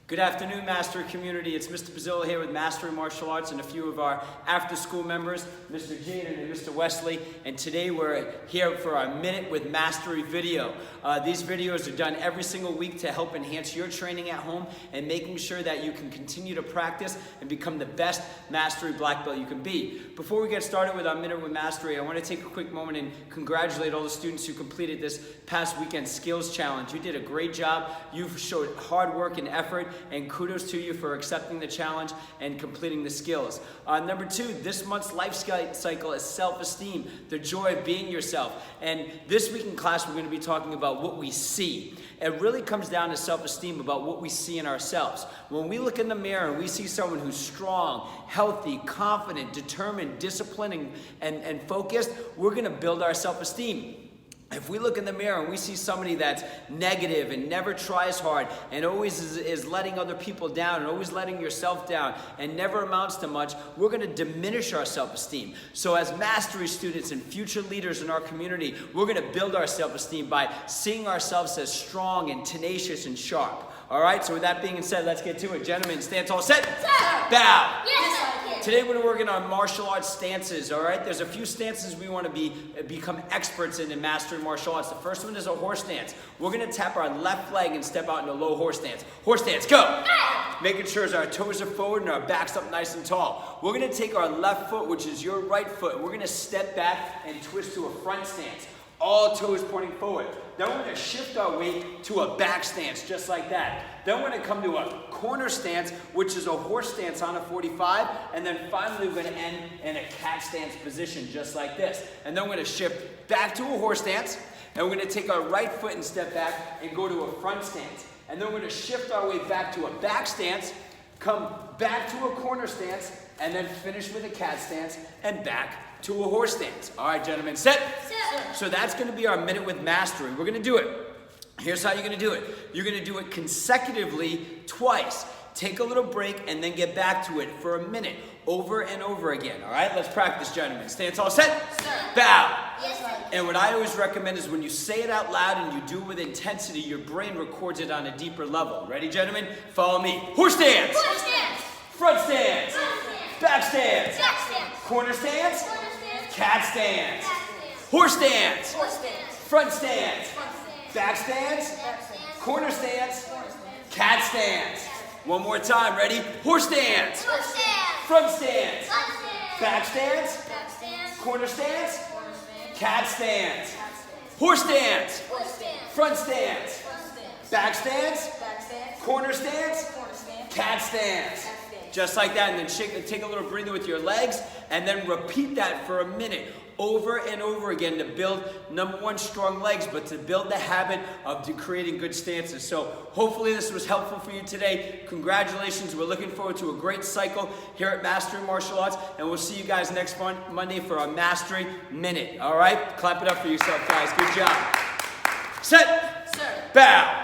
Good afternoon, Mastery community. It's Mr. Pizzillo here with Mastery Martial Arts and a few of our after-school members, Mr. Jaden and Mr. Wesley. And today we're here for our Minute with Mastery video. These videos are done every single week to help enhance your training at home and making sure that you can continue to practice and become the best Mastery black belt you can be. Before we get started with our Minute with Mastery, I want to take a quick moment and congratulate all the students who completed this past weekend skills challenge. You did a great job. You've showed hard work and effort, and kudos to you for accepting the challenge and completing the skills. Number two, this month's life cycle is self-esteem, the joy of being yourself. And this week in class, we're going to be talking about what we see. It really comes down to self-esteem, about what we see in ourselves. When we look in the mirror and we see someone who's strong, healthy, confident, determined, disciplined, and focused, we're going to build our self-esteem. If we look in the mirror and we see somebody that's negative and never tries hard and always is letting other people down and always letting yourself down and never amounts to much, we're going to diminish our self-esteem. So as Mastery students and future leaders in our community, we're going to build our self-esteem by seeing ourselves as strong and tenacious and sharp. All right, so with that being said, let's get to it. Gentlemen, stand tall, set, bow. Yes. Today we're working on martial arts stances, all right? There's a few stances we want to become experts in Mastery Martial Arts. The first one is a horse stance. We're going to tap our left leg and step out into low horse stance. Horse stance, go! Making sure our toes are forward and our back's up nice and tall. We're going to take our left foot, which is your right foot, we're going to step back and twist to a front stance. All toes pointing forward. Then we're going to shift our weight to a back stance, just like that. Then we're going to come to a corner stance, which is a horse stance on a 45. And then finally, we're going to end in a cat stance position, just like this. And then we're going to shift back to a horse stance. And we're going to take our right foot and step back and go to a front stance. And then we're going to shift our way back to a back stance, come back to a corner stance, and then finish with a cat stance and back to a horse stance. All right, gentlemen, set. So that's going to be our Minute with Mastery. We're going to do it. Here's how you're going to do it. You're going to do it consecutively twice. Take a little break and then get back to it for a minute, over and over again. All right, let's practice, gentlemen. Stand tall, set, bow. And what I always recommend is when you say it out loud and you do it with intensity, your brain records it on a deeper level. Ready, gentlemen? Follow me. Horse stance. Front stance. Back stance. Corner stance. Cat stance. Horse stance. Front stance. Back stance. Corner stance. Cat stance. One more time. Ready? Horse stance. Front stance. Back stance. Corner stance. Cat stance. Horse stance. Front stance. Back stance. Corner stance. Cat stance. Just like that, and then take a little breather with your legs, and then repeat that for a minute, over and over again, to build, number one, strong legs, but to build the habit of creating good stances. So hopefully this was helpful for you today. Congratulations. We're looking forward to a great cycle here at Mastery Martial Arts, and we'll see you guys next Monday for our Mastery Minute. All right? Clap it up for yourself, guys. Good job. Set. Bow.